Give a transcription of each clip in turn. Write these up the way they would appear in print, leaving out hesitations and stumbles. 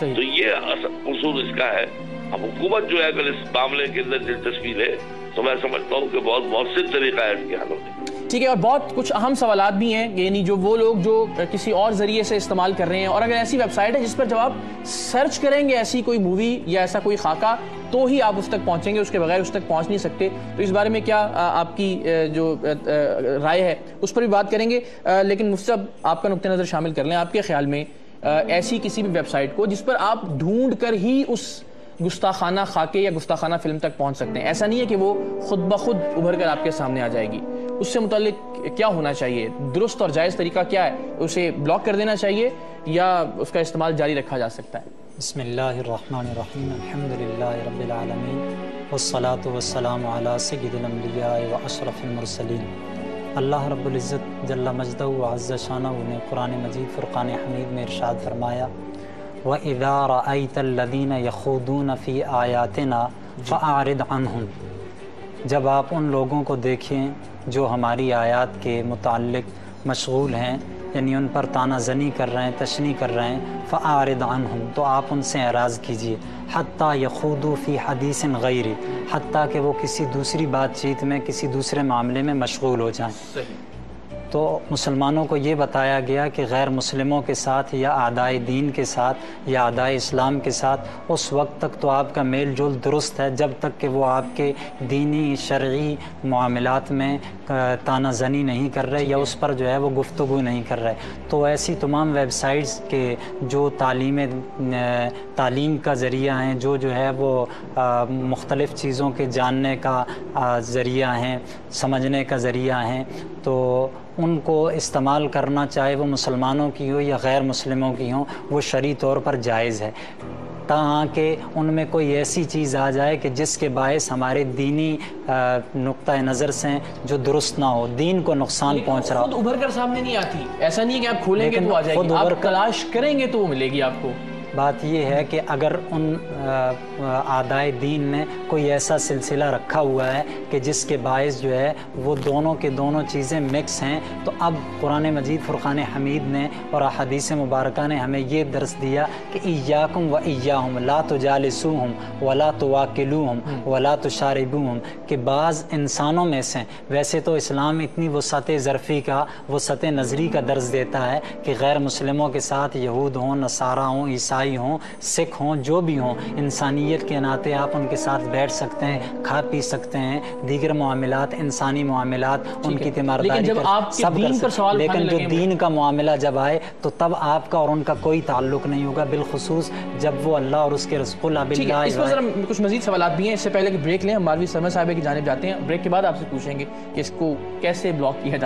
تو یہ اصول اس کا ہے. اب حکومت جو ہے اگر اس معاملے کے اندر دلچسپی لے تو میں سمجھتا ہوں کہ بہت مؤثر طریقہ ہے اس کے حل ہونے. ٹھیک ہے، اور بہت کچھ اہم سوالات بھی ہیں، یعنی جو وہ لوگ جو کسی اور ذریعے سے استعمال کر رہے ہیں، اور اگر ایسی ویب سائٹ ہے جس پر جب آپ سرچ کریں گے ایسی کوئی مووی یا ایسا کوئی خاکہ تو ہی آپ اس تک پہنچیں گے، اس کے بغیر اس تک پہنچ نہیں سکتے. تو اس بارے میں کیا آپ کی جو رائے ہے اس پر بھی بات کریں گے. لیکن مفتی صاحب آپ کا نقطہ نظر شامل کر لیں. آپ کے خیال میں ایسی کسی بھی ویب سائٹ کو جس پر آپ ڈھونڈ کر ہی اس گستاخانہ خاکے یا گستاخانہ فلم تک پہنچ سکتے ہیں، ایسا نہیں ہے کہ وہ خود بخود ابھر کر آپ کے سامنے آ جائے گی، اس سے متعلق کیا ہونا چاہیے؟ درست اور جائز طریقہ کیا ہے؟ اسے بلاک کر دینا چاہیے یا اس کا استعمال جاری رکھا جا سکتا ہے؟ بسم اللہ الرحمن الرحیم. الحمدللہ رب العالمین والصلاة والسلام علی سید الانبیاء و اشرف المرسلین. اللہ رب العزت جل مجدہ و عز شانہ نے قرآن مجید فرقان حمید میں ارشاد فرمایا وَإِذَا رَأَيْتَ الَّذِينَ يَخُوضُونَ فِي آيَاتِنَا فَأَعْرِضْ عَنْهُمْ. جب آپ ان لوگوں کو دیکھیں جو ہماری آیات کے متعلق مشغول ہیں، یعنی ان پر طعنہ زنی کر رہے ہیں، تشنیع کر رہے ہیں، فَأَعْرِضْ عَنْهُمْ، تو آپ ان سے اعراض کیجئے. حَتَّى يَخُوضُوا فِي حَدِيثٍ غَيْرِ، حتیٰ کہ وہ کسی دوسری بات چیت میں، کسی دوسرے معاملے میں مشغول ہو جائیں. تو مسلمانوں کو یہ بتایا گیا کہ غیر مسلموں کے ساتھ یا اعدائے دین کے ساتھ یا اعدائے اسلام کے ساتھ اس وقت تک تو آپ کا میل جول درست ہے جب تک کہ وہ آپ کے دینی شرعی معاملات میں طعنہ زنی نہیں کر رہے یا اس پر جو ہے وہ گفتگو نہیں کر رہے. تو ایسی تمام ویب سائٹس کے جو تعلیم کا ذریعہ ہیں، جو ہے وہ مختلف چیزوں کے جاننے کا ذریعہ ہیں، سمجھنے کا ذریعہ ہیں، تو ان کو استعمال کرنا چاہے وہ مسلمانوں کی ہو یا غیر مسلموں کی ہوں، وہ شرعی طور پر جائز ہے، تاکہ ان میں کوئی ایسی چیز آ جائے کہ جس کے باعث ہمارے دینی نقطہ نظر سے جو درست نہ ہو، دین کو نقصان پہنچ رہا ہو. خود ابھر کر سامنے نہیں آتی، ایسا نہیں ہے کہ آپ کھولیں گے تو آ جائے گی، آپ تلاش کریں گے تو وہ ملے گی آپ کو. بات یہ ہے کہ اگر ان اعدائے دین نے کوئی ایسا سلسلہ رکھا ہوا ہے کہ جس کے باعث جو ہے وہ دونوں کے دونوں چیزیں مکس ہیں، تو اب قرآن مجید فرقان حمید نے اور احادیث مبارکہ نے ہمیں یہ درس دیا کہ ایاکم و ایاہم لا تجالسوہم ولا تواکلوہم ولا تشاربوہم، کہ بعض انسانوں میں سے، ویسے تو اسلام اتنی وسعت ظرفی کا، وسعت نظری کا درس دیتا ہے کہ غیر مسلموں کے ساتھ یہود ہوں، نصارہ ہوں، عیسائی ہوں، سکھ ہوں، جو بھی ہوں، انسانیت کے ناطے آپ ان کے ساتھ بیٹھ سکتے ہیں، کھا پی سکتے ہیں، دیگر معاملات، انسانی معاملات، ان کی تیمارداری سب کر سکتے ہیں. لیکن جو دین کا معاملہ جب آئے تو تب آپ کا اور ان کا کوئی تعلق نہیں ہوگا، بالخصوص جب وہ اللہ اور اس کے رسول باللہ. اس پر کچھ مزید سوالات بھی ہیں، اس سے پہلے کہ بریک لیں ہم مالوی سرمد صاحبہ کی جانب جاتے ہیں. بریک کے بعد آپ سے پوچھیں گے کہ اس کو کیسے بلاک کیا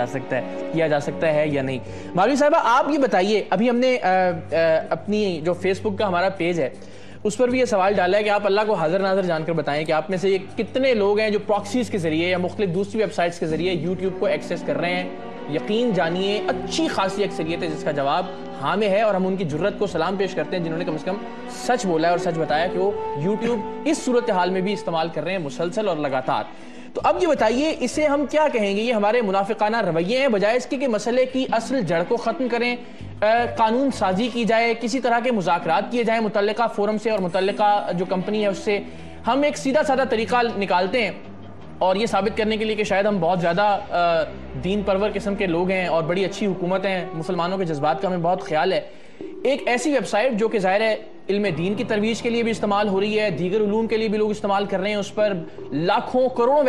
جا سکتا ہے یا نہیں. مالوی صاحبہ آپ یہ بتائیے، ابھی ہم نے اپنی جو فیس بک کا ہمارا پیج ہے اس پر بھی یہ سوال ڈالا ہے کہ آپ اللہ کو حاضر ناظر جان کر بتائیں کہ آپ میں سے یہ کتنے لوگ ہیں جو پراکسیز کے ذریعے یا مختلف دوسری ویب سائٹس کے ذریعے یوٹیوب کو ایکسیس کر رہے ہیں. یقین جانیے اچھی خاصی اکثریت ہے جس کا جواب ہاں میں ہے، اور ہم ان کی جرت کو سلام پیش کرتے ہیں جنہوں نے کم از کم سچ بولا ہے اور سچ بتایا کہ وہ یوٹیوب اس صورتحال میں بھی استعمال کر رہے ہیں مسلسل اور لگاتار. تو اب یہ بتائیے اسے ہم کیا کہیں گے؟ یہ ہمارے منافقانہ رویے ہیں بجائے اس کے کہ مسئلے کی اصل جڑ کو ختم کریں، قانون سازی کی جائے، کسی طرح کے مذاکرات کیے جائیں متعلقہ فورم سے اور متعلقہ جو کمپنی ہے اس سے. ہم ایک سیدھا سادہ طریقہ نکالتے ہیں اور یہ ثابت کرنے کے لیے کہ شاید ہم بہت زیادہ دین پرور قسم کے لوگ ہیں اور بڑی اچھی حکومت ہیں، مسلمانوں کے جذبات کا ہمیں بہت خیال ہے. ایک ایسی ویب سائٹ جو کہ ظاہر ہے علم دین کی ترویج کے لیے بھی استعمال ہو رہی ہے، دیگر علوم کے لیے بھی لوگ استعمال کر رہے ہیں، اس پر لاکھوں کروڑوں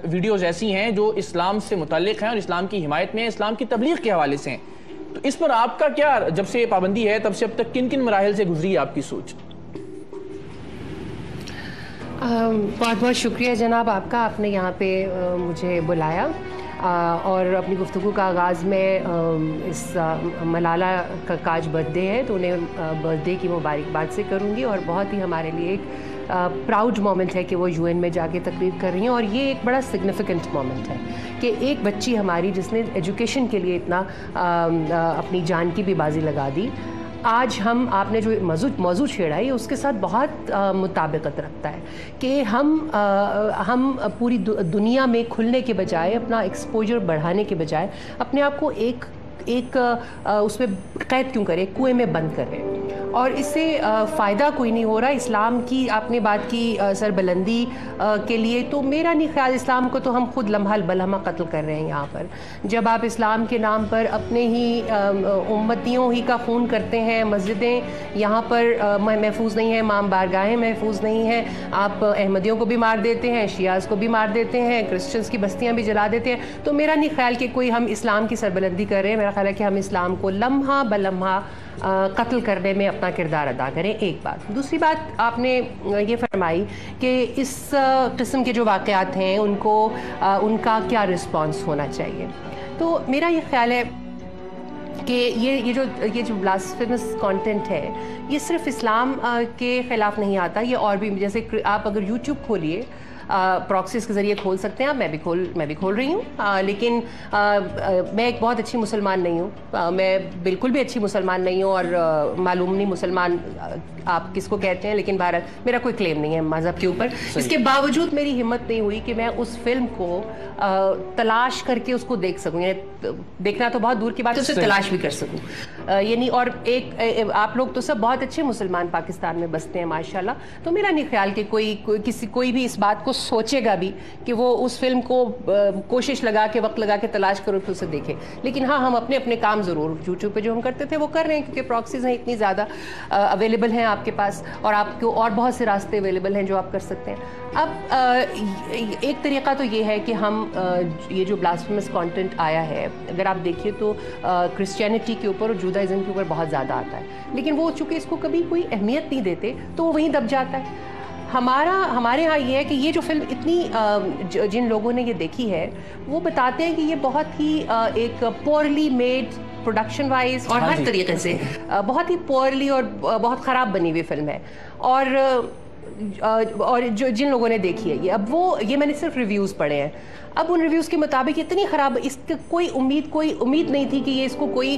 ویڈیوز ایسی ہیں جو اسلام سے متعلق ہیں اور اسلام کی حمایت میں ہیں، اسلام کی تبلیغ کے حوالے سے ہیں. تو اس پر آپ کا کیا، جب سے یہ پابندی ہے تب سے اب تک کن کن مراحل سے گزری ہے آپ کی سوچ؟ بہت بہت شکریہ جناب آپ کا، آپ نے یہاں پہ مجھے بلایا اور اپنی گفتگو کا آغاز میں اس ملالہ کا آج برتھ ڈے ہے تو انہیں برتھ ڈے کی مبارکباد سے کروں گی، اور بہت ہی ہمارے لیے ایک پراؤڈ مومنٹ ہے کہ وہ UN میں جا کے تقریر کر رہی ہیں، اور یہ ایک بڑا سگنیفیکنٹ مومنٹ ہے کہ ایک بچی ہماری جس نے ایجوکیشن کے لیے اتنا اپنی جان کی بھی بازی لگا دی، آج آپ نے جو موضوع چھیڑا ہے اس کے ساتھ بہت مطابقت رکھتا ہے کہ ہم پوری دنیا میں کھلنے کے بجائے، اپنا ایکسپوجر بڑھانے کے بجائے اپنے آپ کو ایک اس میں قید کیوں کریں, کنویں میں بند کر رہے ہیں, اور اس سے فائدہ کوئی نہیں ہو رہا. اسلام کی آپ نے بات کی سربلندی کے لیے, تو میرا نہیں خیال, اسلام کو تو ہم خود لمحہ بلمحہ قتل کر رہے ہیں یہاں پر. جب آپ اسلام کے نام پر اپنے ہی امتیوں ہی کا خون کرتے ہیں, مسجدیں یہاں پر محفوظ نہیں ہیں, امام بارگاہیں محفوظ نہیں ہیں, آپ احمدیوں کو بھی مار دیتے ہیں, شیعاز کو بھی مار دیتے ہیں, کرسچنز کی بستیاں بھی جلا دیتے ہیں, تو میرا نہیں خیال کہ کوئی ہم اسلام کی سربلندی کر رہے ہیں. میرا خیال ہے کہ ہم اسلام کو لمحہ بلمحہ قتل کرنے میں اپنا کردار ادا کریں. ایک بات. دوسری بات آپ نے یہ فرمائی کہ اس قسم کے جو واقعات ہیں ان کا کیا رسپانس ہونا چاہیے. تو میرا یہ خیال ہے کہ یہ جو بلاسفیمس کانٹینٹ ہے یہ صرف اسلام کے خلاف نہیں آتا, یہ اور بھی, جیسے آپ اگر یوٹیوب کھولیے, پراکسیز کے ذریعے کھول سکتے ہیں آپ, میں بھی کھول رہی ہوں, لیکن میں ایک بہت اچھی مسلمان نہیں ہوں, میں بالکل بھی اچھی مسلمان نہیں ہوں, اور معلوم نہیں مسلمان آپ کس کو کہتے ہیں, لیکن بہرحال میرا کوئی کلیم نہیں ہے مذہب کے اوپر. اس کے باوجود میری ہمت نہیں ہوئی کہ میں اس فلم کو تلاش کر کے اس کو دیکھ سکوں, یعنی دیکھنا تو بہت دور کی بات ہے, اسے تلاش بھی کر سکوں. یعنی اور ایک آپ لوگ تو سب بہت اچھے مسلمان پاکستان میں بستے ہیں ماشاءاللہ, تو میرا نہیں خیال کہ کوئی بھی اس بات کو سوچے گا بھی کہ وہ اس فلم کو کوشش لگا کے وقت لگا کے تلاش کرو کہ اسے دیکھے. لیکن ہاں, ہم اپنے کام ضرور یوٹیوب پہ جو ہم کرتے تھے وہ کر رہے ہیں, کیونکہ پراکسیز ہیں اتنی زیادہ اویلیبل ہیں آپ کے پاس, اور آپ کو اور بہت سے راستے اویلیبل ہیں جو آپ کر سکتے ہیں. اب ایک طریقہ تو یہ ہے کہ ہم یہ جو بلاسفیمس کانٹینٹ آیا ہے, اگر آپ دیکھیے تو کرسچینٹی کے اوپر اور جودائزم کے اوپر بہت زیادہ آتا ہے, لیکن وہ چونکہ اس کو کبھی کوئی اہمیت نہیں دیتے تو وہ وہیں دب جاتا ہے. ہمارے ہاں یہ ہے کہ یہ جو فلم اتنی جن لوگوں نے یہ دیکھی ہے وہ بتاتے ہیں کہ یہ بہت ہی ایک پورلی میڈ, پروڈکشن وائز اور ہر طریقے سے بہت ہی پورلی اور بہت خراب بنی ہوئی فلم ہے. اور جو جن لوگوں نے دیکھی ہے یہ میں نے صرف ریویوز پڑھے ہیں, اب ان ریویوز کے مطابق اتنی خراب, اس کی کوئی امید نہیں تھی کہ یہ اس کو کوئی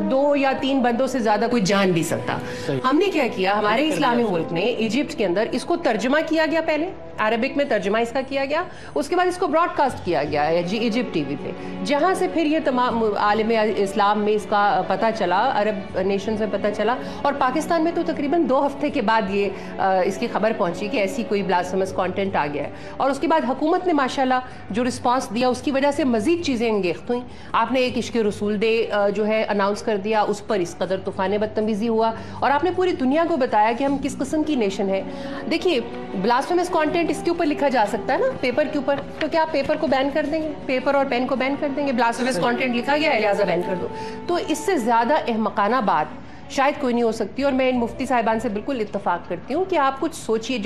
2 یا 3 بندوں سے زیادہ کوئی جان بھی سکتا. ہم نے کیا کیا, ہمارے اسلامی ملک نے ایجپٹ کے اندر اس کو ترجمہ کیا گیا, پہلے عربک میں ترجمہ اس کا کیا گیا, اس کے بعد اس کو براڈ کاسٹ کیا گیا ایجپٹ ٹی وی پہ, جہاں سے پھر یہ تمام عالم اسلام میں اس کا پتہ چلا, عرب نیشنز میں پتہ چلا, اور پاکستان میں تو تقریباً 2 ہفتے کے بعد یہ اس کی خبر پہنچی کہ ایسی کوئی بلاسفیمس کانٹینٹ آ گیا ہے. اور اس کے بعد حکومت نے ماشاءاللہ جو رسپانس دیا اس کی وجہ سے مزید چیزیں انگیخت ہوئیں. آپ نے ایک عشق رسول ڈے جو ہے اناؤنس کر دیا, اس پر اس قدر طوفان بدتمیزی ہوا, اور آپ نے پوری دنیا کو بتایا کہ ہم کس قسم کی نیشن ہے. دیکھیے بلاسفیمس کانٹینٹ اس کے اوپر لکھا جا سکتا ہے نا, پیپر کے اوپر, تو کیا آپ پیپر کو بین کر دیں گے, پیپر اور پین کو بین کر دیں گے؟ بلاسفیمس کانٹینٹ لکھا گیا ہے لہٰذا بین کر دو. تو اس سے زیادہ احمقانہ بات شاید کوئی نہیں ہو سکتی. اور میں ان مفتی صاحبان سے بالکل اتفاق کرتی ہوں کہ آپ کچھ سوچئے,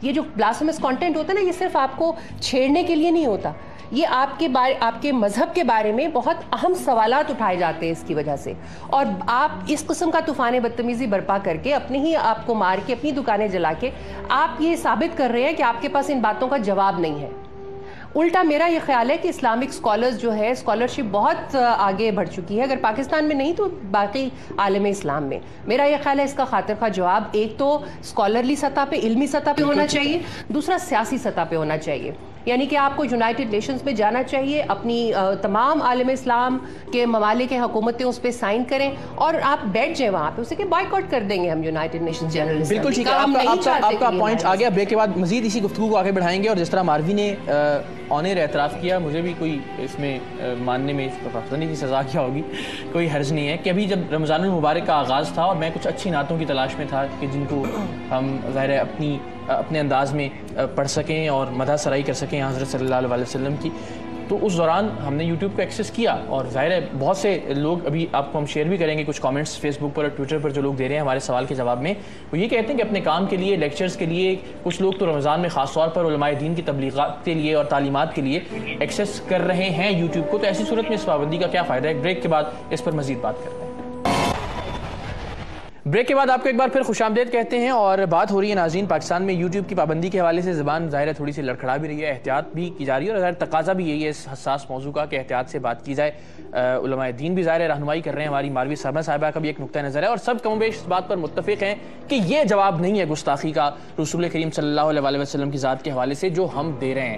یہ جو بلاسفیمس کانٹینٹ ہوتا ہے نا, یہ صرف آپ کو چھیڑنے کے لیے نہیں ہوتا, یہ آپ کے مذہب کے بارے میں بہت اہم سوالات اٹھائے جاتے ہیں اس کی وجہ سے. اور آپ اس قسم کا طوفان بدتمیزی برپا کر کے, اپنے ہی آپ کو مار کے, اپنی دکانیں جلا کے, آپ یہ ثابت کر رہے ہیں کہ آپ کے پاس ان باتوں کا جواب نہیں ہے. الٹا میرا یہ خیال ہے کہ اسلامک اسکالرز جو ہے, اسکالرشپ بہت آگے بڑھ چکی ہے, اگر پاکستان میں نہیں تو باقی عالم اسلام میں. میرا یہ خیال ہے اس کا خاطر خواہ جواب ایک تو اسکالرلی سطح پہ, علمی سطح پہ ہونا چاہیے, دوسرا سیاسی سطح پہ ہونا چاہیے. یعنی کہ آپ کو یونائٹڈ نیشنز میں جانا چاہیے, اپنی تمام عالم اسلام کے ممالک حکومتیں اس پہ سائن کریں, اور آپ بیٹھ جائیں وہاں پہ, اسے کہ بائیکاٹ کر دیں گے ہم یونائٹڈ نیشنز جنرل اسمبلی. بالکل ٹھیک ہے, آپ کا پوائنٹ آ گیا. بریک کے بعد مزید اسی گفتگو کو آگے بڑھائیں گے, اور جس طرح ماروی نے آنر اعتراف کیا, مجھے بھی کوئی اس میں ماننے میں پتہ نہیں کی سزا کیا ہوگی, کوئی حرج نہیں ہے, کہ ابھی جب رمضان المبارک کا آغاز تھا اور میں کچھ اچھی نعتوں کی تلاش میں تھا کہ جن کو ہم ظاہر اپنے انداز میں پڑھ سکیں اور مدح سرائی کر سکیں حضرت صلی اللہ علیہ وسلم کی, تو اس دوران ہم نے یوٹیوب کو ایکسیس کیا, اور ظاہر ہے بہت سے لوگ, ابھی آپ کو ہم شیئر بھی کریں گے کچھ کامنٹس فیس بک پر اور ٹویٹر پر جو لوگ دے رہے ہیں ہمارے سوال کے جواب میں, وہ یہ کہتے ہیں کہ اپنے کام کے لیے, لیکچرز کے لیے, کچھ لوگ تو رمضان میں خاص طور پر علماء دین کی تبلیغات کے لیے اور تعلیمات کے لیے ایکسیس کر رہے ہیں یوٹیوب کو, تو ایسی صورت میں اس پابندی کا کیا فائدہ ہے؟ بریک کے بعد اس پر مزید بات کرتے ہیں. بریک کے بعد آپ کو ایک بار پھر خوش آمدید کہتے ہیں, اور بات ہو رہی ہے ناظرین پاکستان میں یوٹیوب کی پابندی کے حوالے سے. زبان ظاہر ہے تھوڑی سی لڑکھڑا بھی رہی ہے, احتیاط بھی کی جا رہی ہے, اور ظاہر تقاضا بھی یہی ہے اس حساس موضوع کا کہ احتیاط سے بات کی جائے. علماء دین بھی ظاہر رہنمائی کر رہے ہیں, ہماری ماروی صاحبہ کا بھی ایک نقطہ نظر ہے, اور سب کم و بیش اس بات پر متفق ہیں کہ یہ جواب نہیں ہے گستاخی کا رسول کریم صلی اللہ علیہ وسلم کی ذات کے حوالے سے جو ہم دے رہے ہیں.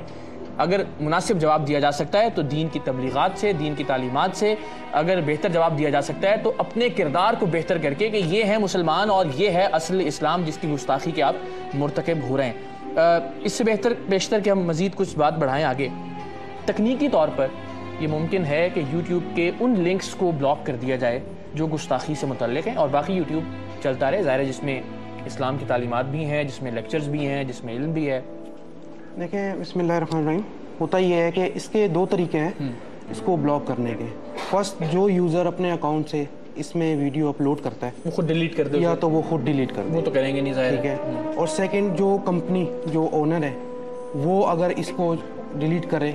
اگر مناسب جواب دیا جا سکتا ہے تو دین کی تبلیغات سے، دین کی تعلیمات سے، اگر بہتر جواب دیا جا سکتا ہے تو اپنے کردار کو بہتر کر کے کہ یہ ہے مسلمان اور یہ ہے اصل اسلام جس کی گستاخی کے آپ مرتکب ہو رہے ہیں۔ اس سے بیشتر کہ ہم مزید کچھ بات بڑھائیں آگے، تکنیکی طور پر یہ ممکن ہے کہ یوٹیوب کے ان لنکس کو بلاک کر دیا جائے جو گستاخی سے متعلق ہیں اور باقی یوٹیوب چلتا رہے، ظاہر ہے جس میں اسلام کی تعلیمات بھی ہیں، جس میں لیکچرز بھی ہیں، جس میں علم بھی ہے۔ دیکھیں بسم اللہ الرحمن الرحیم، ہوتا یہ ہے کہ اس کے دو طریقے ہیں اس کو بلاک کرنے کے۔ فرسٹ، جو یوزر اپنے اکاؤنٹ سے اس میں ویڈیو اپلوڈ کرتا ہے وہ خود ڈیلیٹ کر دے یا تو وہ خود ڈیلیٹ کر دے، وہ تو کریں گے نہیں ظاہر ٹھیک ہے۔ اور سیکنڈ، جو کمپنی جو اونر ہے وہ اگر اس کو ڈیلیٹ کرے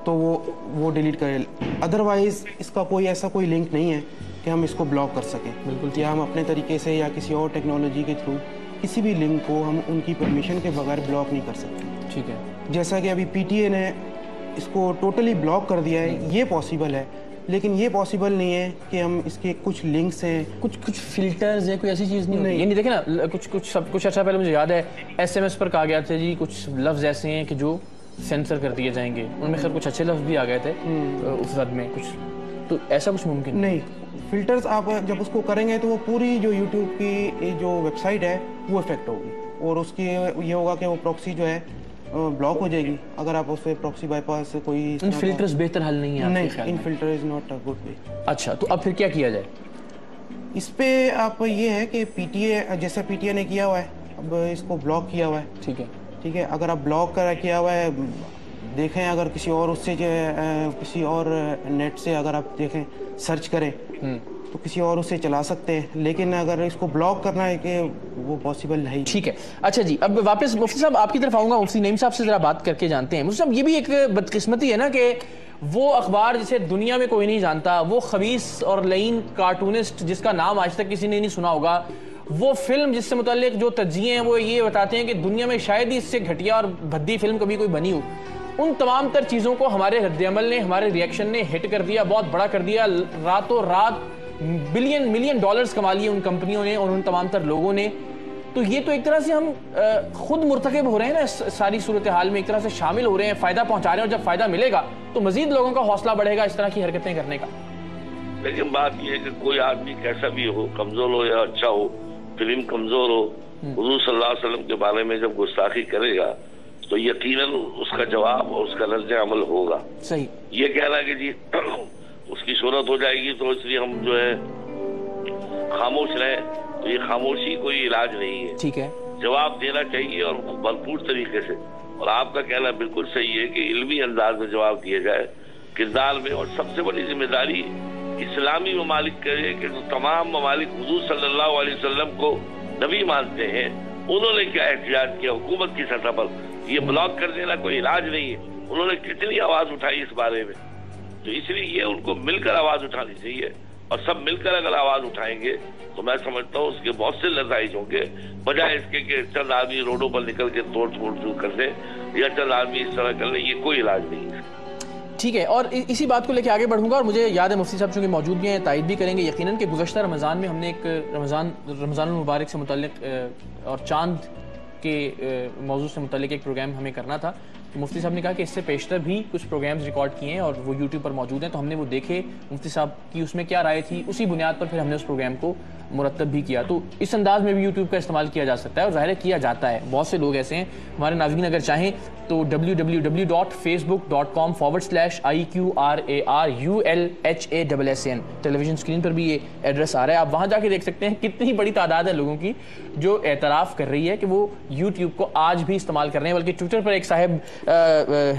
تو وہ ڈیلیٹ کرے، ادروائز اس کا کوئی ایسا کوئی لنک نہیں ہے کہ ہم اس کو بلاک کر سکیں، بالکل، یا ہم اپنے طریقے سے یا کسی اور ٹیکنالوجی کے تھرو کسی بھی لنک کو ہم ان کی پرمیشن کے بغیر بلاک نہیں کر سکتے۔ ٹھیک ہے، جیسا کہ ابھی پی ٹی اے نے اس کو ٹوٹلی بلاک کر دیا ہے، یہ پاسبل ہے، لیکن یہ پاسبل نہیں ہے کہ ہم اس کے کچھ لنکس ہیں، کچھ فلٹرز ہیں، کوئی ایسی چیز نہیں ہوتی؟ یعنی دیکھیں نا، کچھ عرصہ پہلے مجھے یاد ہے ایس ایم ایس پر کہا گیا تھا جی کچھ لفظ ایسے ہیں کہ جو سینسر کر دیے جائیں گے، ان میں خیر کچھ اچھے لفظ بھی آ گئے تھے اس رد میں، کچھ تو ایسا کچھ ممکن نہیں۔ فلٹرز آپ جب اس کو کریں گے تو وہ پوری جو یوٹیوب کی جو ویب سائٹ ہے وہ افیکٹ ہوگی، اور اس کی یہ ہوگا کہ وہ پراکسی جو ہے بلاک ہو جائے گی اگر آپ اس پہ پراکسی بائی پاس سے کوئی۔ ان فلٹرز بہتر حل نہیں ہے؟ نہیں، an filter is not a good way. اچھا، تو اب پھر کیا کیا جائے اس پہ؟ آپ یہ ہے کہ پی ٹی اے جیسا پی ٹی اے نے کیا ہوا ہے، اب اس کو بلاک کیا ہوا ہے، ٹھیک ہے، ٹھیک ہے۔ اگر آپ بلاک کیا ہوا ہے، دیکھیں اگر کسی اور اس سے جو ہے کسی اور نیٹ سے اگر آپ دیکھیں سرچ کریں تو کسی اور اس سے چلا سکتے ہیں، لیکن اگر اس کو بلاک کرنا ہے کہ وہ پاسبل نہیں۔ ٹھیک ہے، اچھا جی، اب واپس مفتی صاحب آپ کی طرف آؤں گا، مفتی نعیم صاحب سے ذرا بات کر کے جانتے ہیں۔ مفتی صاحب، یہ بھی ایک بدقسمتی ہے نا کہ وہ اخبار جسے دنیا میں کوئی نہیں جانتا، وہ خبیث اور لعین کارٹونسٹ جس کا نام آج تک کسی نے نہیں سنا ہوگا، وہ فلم جس سے متعلق جو تجزیے ہیں وہ یہ بتاتے ہیں کہ دنیا میں شاید ہی اس سے گھٹیا اور بھدی فلم کبھی کوئی بنی ہو، ان تمام تر چیزوں کو ہمارے رد عمل نے، ہمارے ریئیکشن نے ہٹ کر دیا، بہت بڑا کر دیا، راتوں رات ملین ڈالرز کما لیے ان کمپنیوں نے اور ان تمام تر لوگوں نے۔ تو یہ تو ایک طرح سے ہم خود مرتکب ہو رہے ہیں نا اس ساری صورتحال میں، ایک طرح سے شامل ہو رہے ہیں، فائدہ پہنچا رہے ہیں، اور جب فائدہ ملے گا تو مزید لوگوں کا حوصلہ بڑھے گا اس طرح کی حرکتیں کرنے کا۔ لیکن بات یہ ہے کہ کوئی آدمی کیسا بھی ہو، کمزور ہو یا اچھا ہو، فلم کمزور ہو، حضور صلی اللہ علیہ وسلم کے بارے میں جب گستاخی کرے گا تو یقیناً اس کا جواب اور اس کا رد عمل ہوگا۔ صحیح، یہ کہنا کہ جی اس کی شہرت ہو جائے گی تو اس لیے ہم جو ہے خاموش رہیں، تو یہ خاموشی کوئی علاج نہیں ہے، ٹھیک ہے، جواب دینا چاہیے اور بھرپور طریقے سے۔ اور آپ کا کہنا بالکل صحیح ہے کہ علمی انداز میں جواب دیا جائے، کردار میں، اور سب سے بڑی ذمہ داری اسلامی ممالک کرے کہ جو تمام ممالک حضور صلی اللہ علیہ وسلم کو نبی مانتے ہیں، انہوں نے کیا احتجاج کیا حکومت کی سطح پر۔ یہ بلاک کر دینا کوئی علاج نہیں ہے، انہوں نے کتنی آواز اٹھائی اس بارے میں، تو اس لیے یہ ان کو مل کر آواز اٹھانی چاہیے، اور سب مل کر اگر آواز اٹھائیں گے تو میں سمجھتا ہوں اس کے بہت سے نتائج ہوں گے، بجائے اس کے کہ چند آدمی روڈوں پر نکل کے توڑ پھوڑ شروع کر دیں یا چند آدمی اس طرح کر لیں، یہ کوئی علاج نہیں ہے۔ ٹھیک ہے، اور اسی بات کو لے کے آگے بڑھوں گا، اور مجھے یاد ہے مفتی صاحب چونکہ موجود بھی ہیں تائید بھی کریں گے یقیناً کہ گزشتہ رمضان میں ہم نے ایک رمضان المبارک سے متعلق اور چاند کے موضوع سے متعلق ایک پروگرام ہمیں کرنا تھا، تو مفتی صاحب نے کہا کہ اس سے پیشتر بھی کچھ پروگرامز ریکارڈ کیے ہیں اور وہ یوٹیوب پر موجود ہیں، تو ہم نے وہ دیکھے، مفتی صاحب کی اس میں کیا رائے تھی، اسی بنیاد پر پھر ہم نے اس پروگرام کو مرتب بھی کیا۔ تو اس انداز میں بھی یوٹیوب کا استعمال کیا جا سکتا ہے، اور ظاہر کیا جاتا ہے، بہت سے لوگ ایسے ہیں ہمارے ناظرین، اگر چاہیں تو www.facebook.com/IQRARULHASSN ٹیلی ویژن اسکرین پر بھی یہ ایڈریس آ رہا ہے، آپ وہاں جا کے دیکھ سکتے ہیں کتنی بڑی تعداد ہے لوگوں کی جو اعتراف کر رہی ہے کہ وہ یوٹیوب کو آج بھی استعمال کر رہے ہیں۔ بلکہ ٹویٹر پر ایک صاحب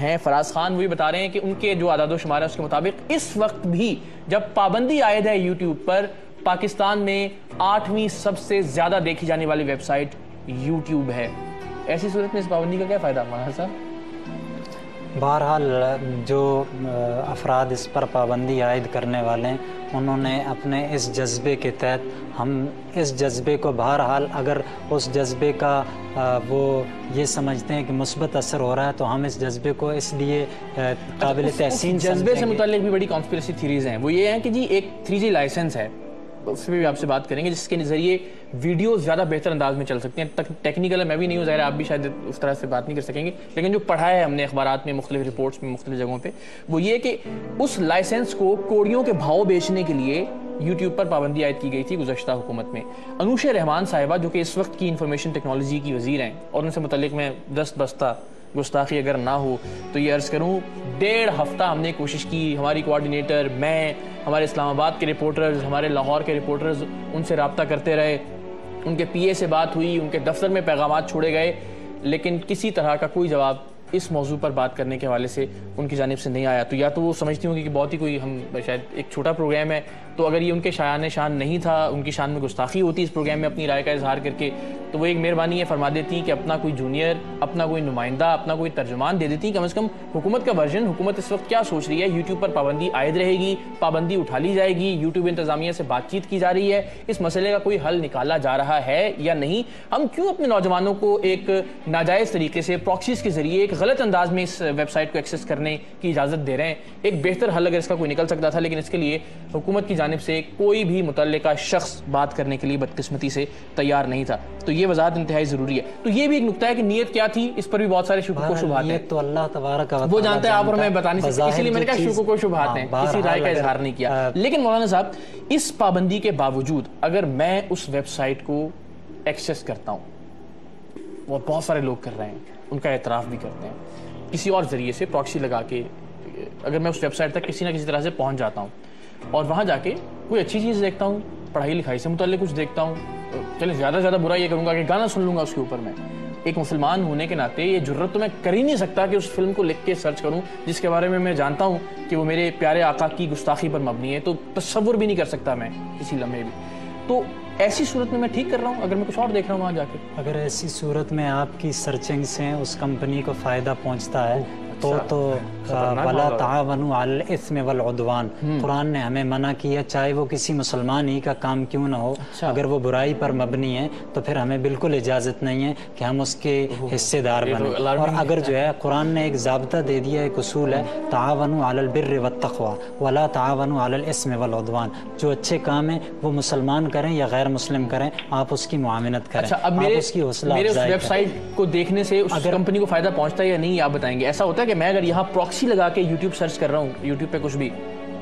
ہیں فراز خان، وہ یہ بتا رہے ہیں کہ ان کے جو اعداد و شمار ہے اس کے مطابق اس وقت بھی جب پابندی عائد ہے یوٹیوب پر، پاکستان میں 8ویں سب سے زیادہ دیکھی جانے والی ویب سائٹ یوٹیوب ہے۔ ایسی صورت میں اس پابندی کا کیا فائدہ مولانا صاحب؟ بہرحال جو افراد اس پر پابندی عائد کرنے والے ہیں انہوں نے اپنے اس جذبے کے تحت، ہم اس جذبے کو بہرحال اگر اس جذبے کا وہ یہ سمجھتے ہیں کہ مثبت اثر ہو رہا ہے تو ہم اس جذبے کو اس لیے قابل تحسین جذبے سے متعلق بھی بڑی کانسپریسی تھیریز ہیں، وہ یہ ہیں کہ جی ایک 3G لائسنس ہے اس پہ بھی آپ سے بات کریں گے جس کے ذریعے ویڈیوز زیادہ بہتر انداز میں چل سکتے ہیں. ٹیکنیکل میں بھی نہیں ہوں, ظاہر آپ بھی شاید اس طرح سے بات نہیں کر سکیں گے, لیکن جو پڑھا ہے ہم نے اخبارات میں, مختلف رپورٹس میں, مختلف جگہوں پہ, وہ یہ کہ اس لائسنس کو کوڑیوں کے بھاؤ بیچنے کے لیے یوٹیوب پر پابندی عائد کی گئی تھی گزشتہ حکومت میں. انوشا رحمان صاحبہ جو کہ اس وقت کی انفارمیشن ٹیکنالوجی کی وزیر ہیں, اور ان سے متعلق میں دست بستہ گستاخی اگر نہ ہو تو یہ عرض کروں, 1.5 ہفتہ ہم نے کوشش کی, ہماری کوارڈینیٹر, میں, ہمارے اسلام آباد کے رپورٹرز, ہمارے لاہور کے رپورٹرز, ان سے رابطہ کرتے رہے, ان کے پی اے سے بات ہوئی, ان کے دفتر میں پیغامات چھوڑے گئے, لیکن کسی طرح کا کوئی جواب اس موضوع پر بات کرنے کے حوالے سے ان کی جانب سے نہیں آیا. تو یا تو وہ سمجھتی ہوں کہ بہت ہی کوئی ہم شاید ایک چھوٹا پروگرام ہے, تو اگر یہ ان کے شایان شان نہیں تھا, ان کی شان میں گستاخی ہوتی اس پروگرام میں اپنی رائے کا اظہار کر کے, تو وہ ایک مہربانی یہ فرما دیتی کہ اپنا کوئی جونیئر, اپنا کوئی نمائندہ, اپنا کوئی ترجمان دے دیتی, کم از کم حکومت کا ورژن, حکومت اس وقت کیا سوچ رہی ہے, یوٹیوب پر پابندی عائد رہے گی, پابندی اٹھا لی جائے گی, یوٹیوب انتظامیہ سے بات چیت کی جا رہی ہے, اس مسئلے کا کوئی حل نکالا جا رہا ہے یا نہیں, ہم کیوں اپنے نوجوانوں کو ایک ناجائز طریقے سے پراکسیز کے ذریعے ایک غلط انداز میں اس ویب سائٹ کو ایکسس کرنے کی اجازت دے رہے ہیں. ایک بہتر حل اگر اس کا کوئی نکل سکتا تھا, لیکن اس کے لیے حکومت کی جانب سے کوئی بھی متعلقہ شخص بات کرنے کے لیے بدقسمتی سے تیار نہیں تھا. تو یہ وضاحت انتہائی ضروری ہے. تو یہ بھی ایک نقطہ ہے کہ نیت کیا تھی, اس پر بھی بہت سارے شکوک و شبہات ہیں. تو اللہ تبارک و تعالی وہ جانتے ہیں, آپ اور میں بتا نہیں سکتے, اسی لیے میں نے کہا شکوک و شبہات ہیں, کسی رائے کا اظہار نہیں کیا. لیکن مولانا صاحب, اس پابندی کے باوجود اگر میں اس ویب سائٹ کو ایکسیس کرتا ہوں, وہ بہت سارے لوگ کر رہے ہیں, ان کا اعتراف بھی کرتے ہیں, کسی اور ذریعے سے پراکسی لگا کے اگر میں اس ویب سائٹ تک کسی نہ کسی طرح سے پہنچ جاتا ہوں اور وہاں جا کے کوئی اچھی چیز دیکھتا ہوں, پڑھائی لکھائی سے متعلق کچھ دیکھتا ہوں, چلے زیادہ سے زیادہ برا یہ کروں گا کہ گانا سن لوں گا اس کے اوپر, میں ایک مسلمان ہونے کے ناطے یہ جرت تو میں کر ہی نہیں سکتا کہ اس فلم کو لکھ کے سرچ کروں جس کے بارے میں جانتا ہوں کہ وہ میرے پیارے آقا کی گستاخی پر مبنی ہے, تو تصور بھی نہیں کر سکتا میں کسی لمحے بھی. تو ایسی صورت میں ٹھیک کر رہا ہوں اگر میں کچھ اور دیکھ رہا ہوں وہاں جا کے؟ اگر ایسی صورت میں آپ کی سرچنگ سے اس کمپنی کو فائدہ پہنچتا ہے تو وَلَا تَعَاوَنُوا عَلَى الْإِثْمِ وَالْعُدْوَانِ, قرآن نے ہمیں منع کیا, چاہے وہ کسی مسلمان ہی کا کام کیوں نہ ہو, اگر وہ برائی پر مبنی ہے تو پھر ہمیں بالکل اجازت نہیں ہے کہ ہم اس کے حصے دار بنیں. اور اگر جو ہے قرآن نے ایک ضابطہ دے دیا, ایک اصول ہے, تعاونوا علی البر والتقوی ولا تعاونوا علی الاسم والعدوان, جو اچھے کام ہیں وہ مسلمان کریں یا غیر مسلم کریں, آپ اس کی معاونت کریں, آپ اس کی حوصلہ افزائی کریں. میرے ویب سائٹ کو دیکھنے سے اس کمپنی کو فائدہ پہنچتا ہے یا نہیں, آپ بتائیں گے؟ ایسا ہوتا ہے کہ میں اگر یہاں پراکسی لگا کے یوٹیوب سرچ کر رہا ہوں, یوٹیوب پہ کچھ بھی,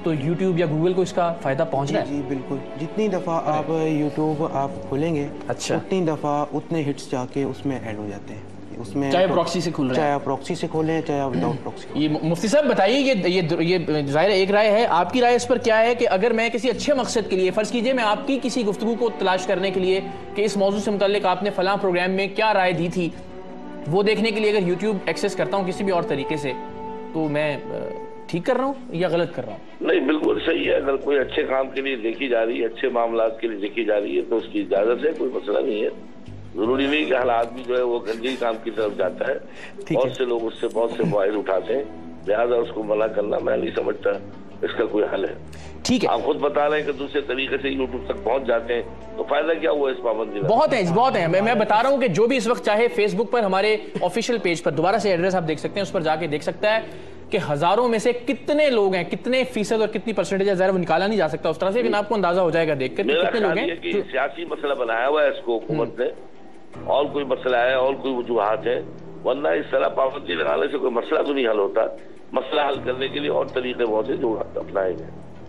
تو یوٹیوب یا گوگل کو اس کا فائدہ پہنچ رہا ہے؟ جی بالکل, جتنی دفعہ آپ یوٹیوب آپ کھولیں گے اتنی دفعہ اتنے ہٹس جا کے اس میں ایڈ ہو جاتے ہیں, اس میں چاہے پراکسی سے کھول رہے ہیں, چاہے آپ پراکسی سے کھولیں چاہے آپ وداؤٹ پراکسی. یہ مفتی صاحب بتائیے, یہ ظاہر ایک رائے ہے, آپ کی رائے اس پر کیا ہے کہ اگر میں کسی اچھے مقصد کے لیے, فرض کیجئے میں آپ کی کسی گفتگو کو تلاش کرنے کے لیے کہ اس موضوع سے متعلق آپ نے فلاں پروگرام میں کیا رائے دی تھی, وہ دیکھنے کے لیے اگر یوٹیوب ایکسیس کرتا ہوں کسی بھی اور طریقے سے, تو میں ٹھیک کر رہا ہوں یا غلط کر رہا ہوں؟ نہیں, بالکل صحیح ہے. اگر کوئی اچھے کام کے لیے دیکھی جا رہی ہے, اچھے معاملات کے لیے دیکھی جا رہی ہے تو اس کی اجازت ہے, کوئی مسئلہ نہیں ہے. ضروری نہیں کہ ہر آدمی جو ہے وہ گندی کام کی طرف جاتا ہے, بہت سے لوگ اس سے بہت سے فوائد اٹھاتے ہیں, لہٰذا اس کو منع کرنا میں نہیں سمجھتا اس کا کوئی حل ہے. ٹھیک ہے, آپ خود بتا رہے ہیں کہ دوسرے طریقے سے یوٹیوب تک پہنچ جاتے ہیں, تو فائدہ کیا ہوا اس پابندی میں؟ بہت ہیں. میں بتا رہا ہوں کہ جو بھی اس وقت چاہے فیس بک پر ہمارے آفیشیل پیج پر, دوبارہ سے ایڈریس آپ دیکھ سکتے ہیں, اس پر جا کے دیکھ سکتا ہے کہ ہزاروں میں سے کتنے لوگ ہیں, کتنے فیصد اور کتنی پرسنٹیج ہے, ظاہر وہ نکالا نہیں جا سکتا اس طرح سے, لیکن آپ کو اندازہ ہو جائے گا دیکھ کر کتنے لوگ ہیں. کہ سیاسی مسئلہ بنایا ہوا ہے اس کو حکومت نے, اور کوئی مسئلہ ہے اور کوئی وجوہات ہیں, ورنہ اس طرح پابندی لگانے سے کوئی مسئلہ تو نہیں حل ہوتا. مسئلہ حل کرنے کے لیے اور طریقے بہت سے جو اپنائیں گے.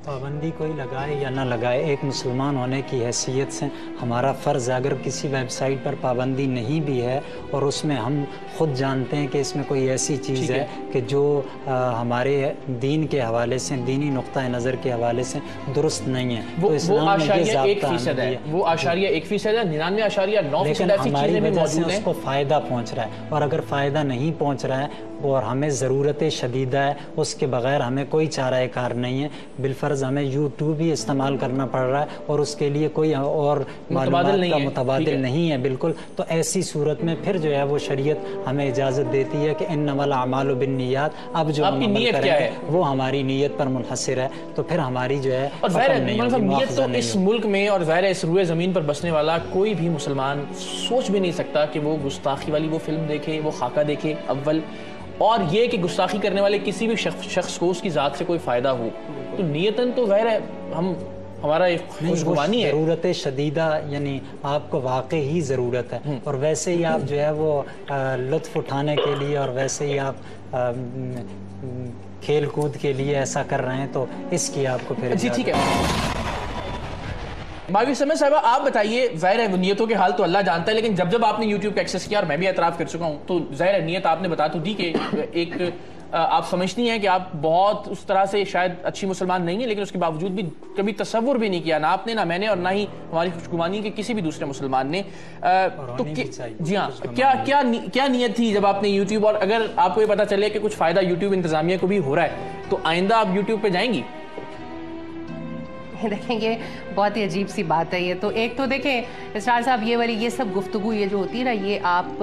پابندی کوئی لگائے یا نہ لگائے, ایک مسلمان ہونے کی حیثیت سے ہمارا فرض ہے, اگر کسی ویب سائٹ پر پابندی نہیں بھی ہے اور اس میں ہم خود جانتے ہیں کہ اس میں کوئی ایسی چیز ہے کہ جو ہمارے دین کے حوالے سے, دینی نقطہ نظر کے حوالے سے درست نہیں ہے, تو اسلام میں یہ ضابطہ ہے, وہ 0.1% ہے, 99.9% ایسی چیزیں بھی موجود ہیں, اس کو فائدہ پہنچ رہا ہے. اور اگر فائدہ نہیں پہنچ رہا ہے اور ہمیں ضرورت شدیدہ ہے, اس کے بغیر ہمیں کوئی چارہ کار نہیں ہے, بالفرض ہمیں یوٹیوب ہی استعمال کرنا پڑ رہا ہے اور اس کے لیے کوئی اور معلومات کا متبادل نہیں ہے بالکل, تو ایسی صورت میں پھر جو ہے وہ شریعت ہمیں اجازت دیتی ہے کہ انما الاعمال بالنیات, اب جو ہم عمل کریں گے وہ ہماری نیت پر منحصر ہے, تو پھر ہماری جو ہے نیت تو اس ملک میں اور ظاہر اس روئے زمین پر بسنے والا کوئی بھی مسلمان سوچ بھی نہیں سکتا کہ وہ گستاخی والی وہ فلم دیکھے, وہ خاکہ دیکھے اول, اور یہ کہ گستاخی کرنے والے کسی بھی شخص کو اس کی ذات سے کوئی فائدہ ہو. تو نیتاً تو ظاہر ہے ہم ہمارا ایک خوشگوانی ہے. ضرورت شدیدہ یعنی آپ کو واقعی ہی ضرورت ہے, اور ویسے ہی آپ جو ہے وہ لطف اٹھانے کے لیے اور ویسے ہی آپ کھیل کود کے لیے ایسا کر رہے ہیں, تو اس کی آپ کو پھر جی ٹھیک ہے. ماوی سمے صاحبہ آپ بتائیے, ظاہر ہے نیتوں کے حال تو اللہ جانتا ہے, لیکن جب آپ نے یوٹیوب کا ایکسس کیا, اور میں بھی اعتراف کر چکا ہوں, تو ظاہر ہے نیت آپ نے بتا تو دی کہ ایک آپ سمجھتی ہیں کہ آپ بہت اس طرح سے شاید اچھی مسلمان نہیں ہیں, لیکن اس کے باوجود بھی کبھی تصور بھی نہیں کیا, نہ آپ نے, نہ میں نے, اور نہ ہی ہماری خوشگوانی کے کسی بھی دوسرے مسلمان نے. تو جی ہاں, کیا نیت تھی جب آپ نے یوٹیوب, اور اگر آپ کو یہ پتا چلے کہ کچھ فائدہ یوٹیوب انتظامیہ کو بھی ہو رہا ہے, تو آئندہ آپ یوٹیوب پہ جائیں گی؟ دیکھیں گے بہت ہی عجیب سی بات ہے یہ تو. ایک تو دیکھیں اسرار صاحب, یہ سب گفتگو یہ جو ہوتی ہے نا, یہ آپ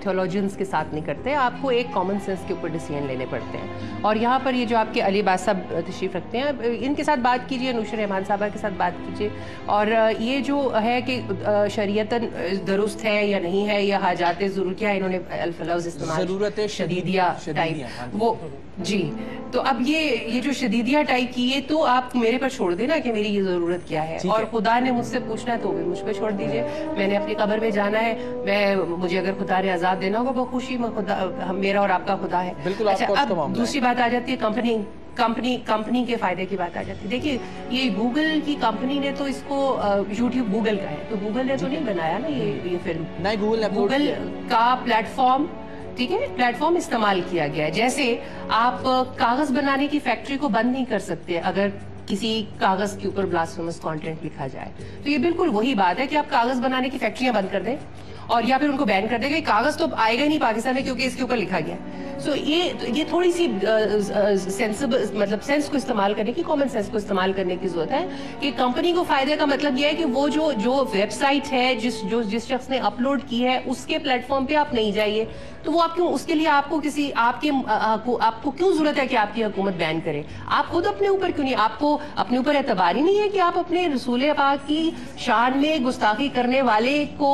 تھیولوجینز کے ساتھ نہیں کرتے, آپ کو ایک کامن سینس کے اوپر ڈیسیژن لینے پڑتے ہیں. اور یہاں پر یہ جو آپ کے علی باز صاحب تشریف رکھتے ہیں, ان کے ساتھ بات کیجئے, نوشر رحمان صاحبہ کے ساتھ بات کیجئے, اور یہ جو ہے کہ شریعتاً درست ہے یا نہیں ہے, یا حاجات ضرور, کیا انہوں نے الفاظ استعمال, ضرورت شدیدیہ ٹائپ, وہ جی. تو اب یہ جو شدیدیہ ٹائپ کی, یہ تو آپ میرے پر چھوڑ دیں نا کہ میری یہ ضرورت کیا ہے, اور خدا نے مجھ سے پوچھنا ہے تو بھی مجھ پہ چھوڑ دیجئے. میں نے اپنی قبر میں جانا ہے, مجھے اگر خدا نے عذاب دینا ہوگا بخوشی, میرا اور آپ کا خدا ہے. اچھا, اب دوسری بات آ جاتی ہے کمپنی کے فائدے کی بات آ جاتی ہے. دیکھیے یہ گوگل کی کمپنی نے تو اس کو, یوٹیوب گوگل کا ہے, تو گوگل نے تو نہیں بنایا نا یہ فلم, گوگل کا پلیٹ فارم, ٹھیک ہے, پلیٹ فارم استعمال کیا گیا ہے. جیسے آپ کاغذ بنانے کی فیکٹری کو بند نہیں کر سکتے اگر کسی کاغذ کے اوپر بلاسفیمس کانٹینٹ لکھا جائے, تو یہ بالکل وہی بات ہے کہ آپ کاغذ بنانے کی فیکٹریاں بند کر دیں, اور یا پھر ان کو بین کر دیں کہ کاغذ تو آئے گا نہیں پاکستان میں کیونکہ اس کے اوپر لکھا گیا. سو یہ تھوڑی سی مطلب سینس کو استعمال کرنے کی, کامن سینس کو استعمال کرنے کی ضرورت ہے کہ کمپنی کو فائدے کا مطلب یہ ہے کہ وہ جو ویب سائٹ ہے جس شخص نے اپلوڈ کی ہے اس کے پلیٹ فارم پہ آپ نہیں جائیے, تو وہ آپ کیوں, اس کے لیے آپ کو کیوں ضرورت ہے کہ آپ کی حکومت بین کرے؟ آپ خود اپنے اوپر کیوں نہیں, آپ کو اپنے اوپر اعتبار ہی نہیں ہے کہ آپ اپنے رسول پاک کی شان میں گستاخی کرنے والے کو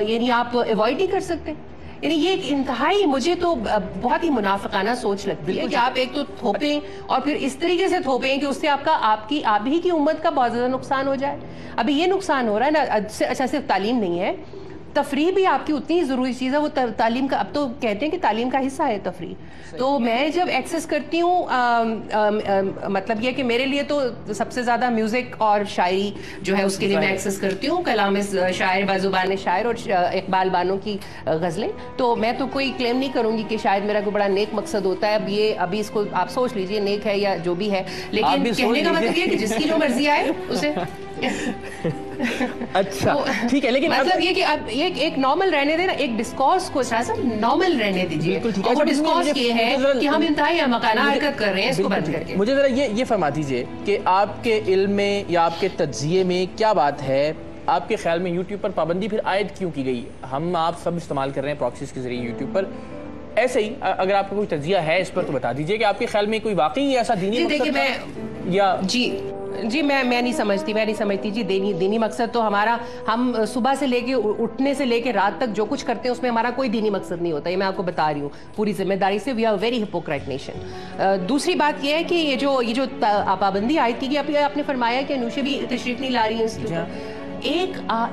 یعنی آپ اوائڈ نہیں کر سکتے؟ یعنی یہ ایک انتہائی, مجھے تو بہت ہی منافقانہ سوچ لگتی ہے کہ آپ ایک تو تھوپیں اور پھر اس طریقے سے تھوپیں کہ اس سے آپ ہی کی امت کا بہت زیادہ نقصان ہو جائے. ابھی یہ نقصان ہو رہا ہے نا, اچھا صرف تعلیم نہیں ہے, تفریح بھی آپ کی اتنی ضروری چیز ہے, وہ تعلیم کا, اب تو کہتے ہیں کہ تعلیم کا حصہ ہے تفریح. تو میں جب ایکسس کرتی ہوں, مطلب یہ کہ میرے لیے تو سب سے زیادہ میوزک اور شاعری جو ہے اس کے لیے میں ایکسس کرتی ہوں, کلام شاعر بازوبان شاعر اور اقبال بانو کی غزلیں. تو میں تو کوئی کلیم نہیں کروں گی کہ شاید میرا کوئی بڑا نیک مقصد ہوتا ہے, ابھی اس کو آپ سوچ لیجئے نیک ہے یا جو بھی ہے, لیکن کہنے کا مطلب یہ کہ جس کی جو مرضی آئے اسے. اچھا ٹھیک ہے, لیکن مطلب یہ کہ اب ایک نارمل رہنے دیں نا, ایک ڈسکورس کو نارمل رہنے دیجیے, اور وہ ڈسکورس یہ ہے کہ ہم انتہائی مکانہ حرکت کر رہے ہیں, اس کو بند کر کے. مجھے ذرا یہ فرما دیجئے کہ آپ کے علم میں یا آپ کے تجزیے میں کیا بات ہے, آپ کے خیال میں یوٹیوب پر پابندی پھر عائد کیوں کی گئی؟ ہم آپ سب استعمال کر رہے ہیں پراکسیز کے ذریعے یوٹیوب پر, ایسے ہی اگر آپ کا کوئی تجزیہ ہے اس پر تو بتا دیجئے کہ آپ کے خیال میں کوئی واقعی ایسا دینی مقصد یا جی میں نہیں سمجھتی جی. دینی مقصد تو ہمارا, ہم صبح سے لے کے اٹھنے سے لے کے رات تک جو کچھ کرتے ہیں اس میں ہمارا کوئی دینی مقصد نہیں ہوتا, یہ میں آپ کو بتا رہی ہوں پوری ذمہ داری سے. We are very hypocrite nation. دوسری بات یہ ہے کہ یہ جو پابندی عائد کی گئی, آپ نے فرمایا کہ انوشے بھی تشریف نہیں لا رہی ہیں اس کے اوپر,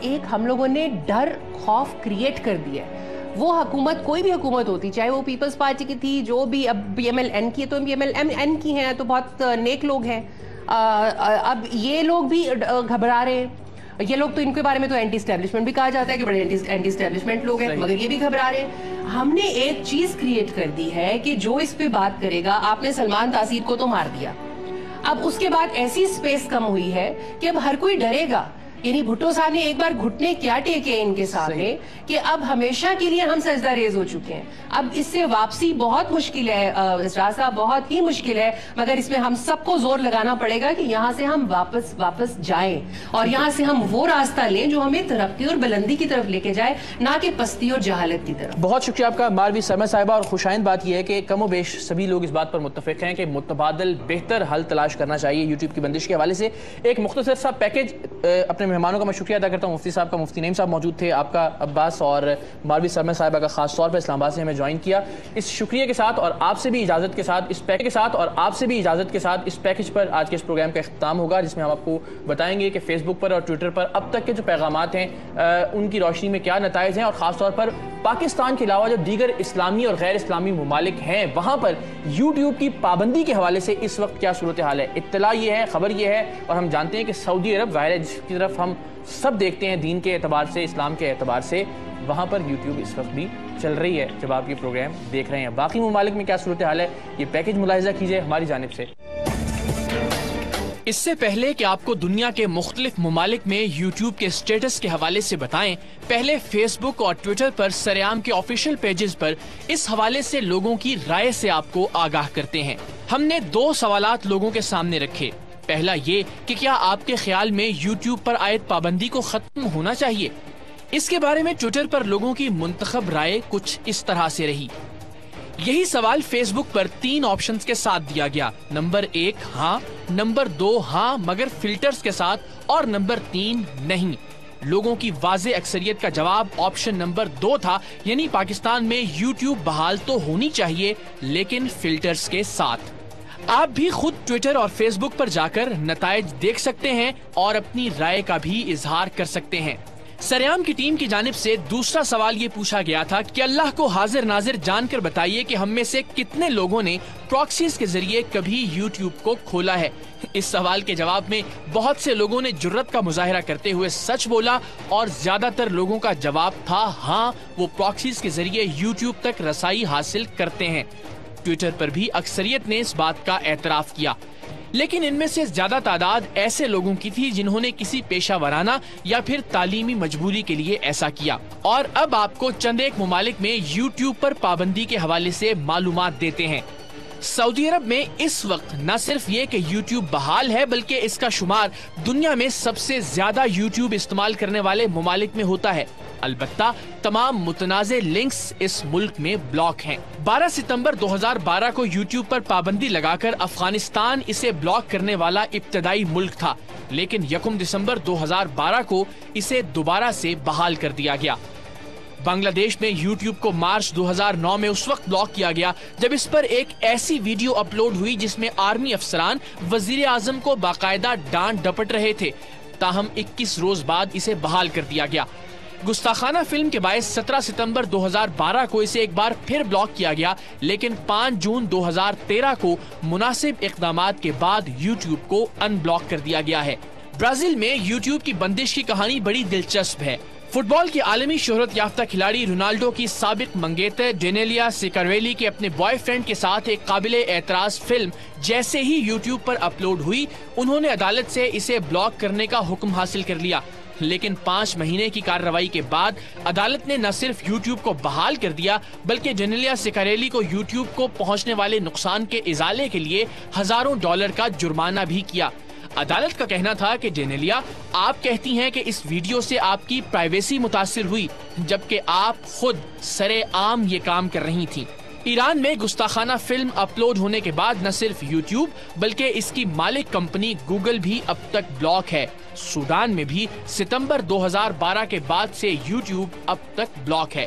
ایک ہم لوگوں نے ڈر خوف کریٹ کر دیا ہے. وہ حکومت, کوئی بھی حکومت ہوتی, چاہے وہ پیپلز پارٹی کی تھی, جو بھی, اب پی ایم ایل این کی ہے تو پی ایم ایل این کی ہیں تو بہت نیک لوگ ہیں, اب یہ لوگ بھی گھبرا رہے ہیں. یہ لوگ تو ان کے بارے میں تو اینٹی اسٹیبلشمنٹ بھی کہا جاتا ہے کہ بڑے اینٹی اسٹیبلشمنٹ لوگ ہیں, مگر یہ بھی گھبرا رہے ہیں. ہم نے ایک چیز کریٹ کر دی ہے کہ جو اس پہ بات کرے گا, آپ نے سلمان تاثیر کو تو مار دیا, اب اس کے بعد ایسی سپیس کم ہوئی ہے کہ اب ہر کوئی ڈرے گا. یعنی بھٹو صاحب نے ایک بار گھٹنے کیا ٹیکے ان کے سامنے کہ اب ہمیشہ کے لیے ہم سجدہ ریز ہو چکے ہیں, اب اس سے واپسی بہت مشکل ہے اسرار صاحب, بہت ہی مشکل ہے, مگر اس میں ہم سب کو زور لگانا پڑے گا کہ یہاں سے ہم واپس جائیں اور یہاں سے ہم وہ راستہ لیں جو ہمیں ترقی اور بلندی کی طرف لے کے جائے, نہ کہ پستی اور جہالت کی طرف. بہت شکریہ آپ کا ماروی سرمہ صاحبہ, اور خوشائند بات یہ ہے کہ کم و بیش سبھی لوگ اس بات پر متفق ہیں کہ متبادل بہتر حل تلاش کرنا چاہیے یوٹیوب کی بندش کے حوالے سے. ایک مختصر سا پیکج اپنے مہمانوں کا میں شکریہ ادا کرتا ہوں. مفتی صاحب کا, مفتی نعیم صاحب موجود تھے, آپ کا عباس اور مولوی سرمد صاحبہ کا خاص طور پر اسلام آباد سے ہمیں جوائن کیا. اس شکریہ کے ساتھ اور آپ سے بھی اجازت کے ساتھ اس پیکج پر آج کے اس پروگرام کا اختتام ہوگا, جس میں ہم آپ کو بتائیں گے کہ فیس بک پر اور ٹویٹر پر اب تک کے جو پیغامات ہیں ان کی روشنی میں کیا نتائج ہیں, اور خاص طور پر پاکستان کے علاوہ جو دیگر اسلامی اور غیر اسلامی ممالک ہیں وہاں پر یوٹیوب کی پابندی کے حوالے سے اس وقت کیا صورتحال ہے. اطلاع یہ ہے, خبر یہ ہے, اور ہم جانتے ہیں کہ سعودی عرب ظاہر ہے جس کی طرف ہم سب دیکھتے ہیں دین کے اعتبار سے, اسلام کے اعتبار سے, وہاں پر یوٹیوب اس وقت بھی چل رہی ہے جب آپ یہ پروگرام دیکھ رہے ہیں. باقی ممالک میں کیا صورتحال ہے یہ پیکج ملاحظہ کیجئے ہماری جانب سے. اس سے پہلے کہ آپ کو دنیا کے مختلف ممالک میں یوٹیوب کے اسٹیٹس کے حوالے سے بتائیں, پہلے فیس بک اور ٹویٹر پر سرعام کے آفیشیل پیجز پر اس حوالے سے لوگوں کی رائے سے آپ کو آگاہ کرتے ہیں. ہم نے 2 سوالات لوگوں کے سامنے رکھے. پہلا یہ کہ کیا آپ کے خیال میں یوٹیوب پر عائد پابندی کو ختم ہونا چاہیے؟ اس کے بارے میں ٹویٹر پر لوگوں کی منتخب رائے کچھ اس طرح سے رہی. یہی سوال فیس بک پر 3 آپشنز کے ساتھ دیا گیا. نمبر 1 ہاں, نمبر 2 ہاں مگر فلٹرز کے ساتھ, اور نمبر 3 نہیں. لوگوں کی واضح اکثریت کا جواب آپشن نمبر 2 تھا, یعنی پاکستان میں یوٹیوب بحال تو ہونی چاہیے لیکن فلٹرز کے ساتھ. آپ بھی خود ٹویٹر اور فیس بک پر جا کر نتائج دیکھ سکتے ہیں اور اپنی رائے کا بھی اظہار کر سکتے ہیں. سریام کی ٹیم کی جانب سے دوسرا سوال یہ پوچھا گیا تھا کہ اللہ کو حاضر ناظر جان کر بتائیے کہ ہم میں سے کتنے لوگوں نے پراکسیز کے ذریعے کبھی یوٹیوب کو کھولا ہے. اس سوال کے جواب میں بہت سے لوگوں نے جرت کا مظاہرہ کرتے ہوئے سچ بولا, اور زیادہ تر لوگوں کا جواب تھا ہاں وہ پراکسیز کے ذریعے یوٹیوب تک رسائی حاصل کرتے ہیں. ٹویٹر پر بھی اکثریت نے اس بات کا اعتراف کیا, لیکن ان میں سے زیادہ تعداد ایسے لوگوں کی تھی جنہوں نے کسی پیشہ ورانہ یا پھر تعلیمی مجبوری کے لیے ایسا کیا. اور اب آپ کو چند ایک ممالک میں یوٹیوب پر پابندی کے حوالے سے معلومات دیتے ہیں. سعودی عرب میں اس وقت نہ صرف یہ کہ یوٹیوب بحال ہے بلکہ اس کا شمار دنیا میں سب سے زیادہ یوٹیوب استعمال کرنے والے ممالک میں ہوتا ہے. البتہ تمام متنازع لنکس اس ملک میں بلاک ہیں. 12 ستمبر 2012 کو یوٹیوب پر پابندی لگا کر افغانستان اسے بلاک کرنے والا ابتدائی ملک تھا, لیکن 1 دسمبر 2012 کو اسے دوبارہ سے بحال کر دیا گیا. بنگلہ دیش میں یوٹیوب کو مارچ 2009 میں اس وقت بلاک کیا گیا جب اس پر ایک ایسی ویڈیو اپلوڈ ہوئی جس میں آرمی افسران وزیر اعظم کو باقاعدہ ڈانٹ ڈپٹ رہے تھے. تاہم 21 روز بعد اسے بحال کر دیا گیا. گستاخانہ فلم کے باعث 17 ستمبر 2012 کو اسے ایک بار پھر بلاک کیا گیا, لیکن 5 جون 2013 کو مناسب اقدامات کے بعد یوٹیوب کو ان بلاک کر دیا گیا ہے. برازیل میں یوٹیوب کی بندش کی کہانی بڑی دلچسپ ہے. فٹ بال کی عالمی شہرت یافتہ کھلاڑی رونالڈو کی سابق منگیتر ڈینیلیا سیکاریلی کے اپنے بوائے فرینڈ کے ساتھ ایک قابل اعتراض فلم جیسے ہی یوٹیوب پر اپلوڈ ہوئی, انہوں نے عدالت سے اسے بلاک کرنے کا حکم حاصل کر لیا. لیکن 5 مہینے کی کارروائی کے بعد عدالت نے نہ صرف یوٹیوب کو بحال کر دیا بلکہ ڈینیلیا سیکاریلی کو یوٹیوب کو پہنچنے والے نقصان کے ازالے کے لیے ہزاروں ڈالر کا جرمانہ بھی کیا. عدالت کا کہنا تھا کہ ڈینیلیا, آپ کہتی ہیں کہ اس ویڈیو سے آپ کی پرائیویسی متاثر ہوئی جبکہ آپ خود سرے عام یہ کام کر رہی تھیں. ایران میں گستاخانہ فلم اپلوڈ ہونے کے بعد نہ صرف یوٹیوب بلکہ اس کی مالک کمپنی گوگل بھی اب تک بلاک ہے. سوڈان میں بھی ستمبر 2012 کے بعد سے یوٹیوب اب تک بلاک ہے.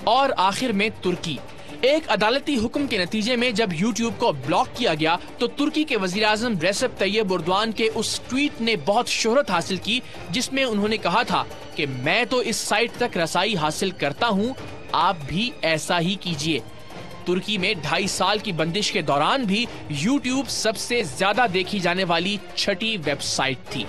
اور آخر میں ترکی. ایک عدالتی حکم کے نتیجے میں جب یوٹیوب کو بلاک کیا گیا تو ترکی کے وزیر اعظم ریسپ طیب اردوان کے اس ٹویٹ نے بہت شہرت حاصل کی جس میں انہوں نے کہا تھا کہ میں تو اس سائٹ تک رسائی حاصل کرتا ہوں, آپ بھی ایسا ہی کیجئے. ترکی میں 2.5 سال کی بندش کے دوران بھی یوٹیوب سب سے زیادہ دیکھی جانے والی 6ٹھی ویب سائٹ تھی.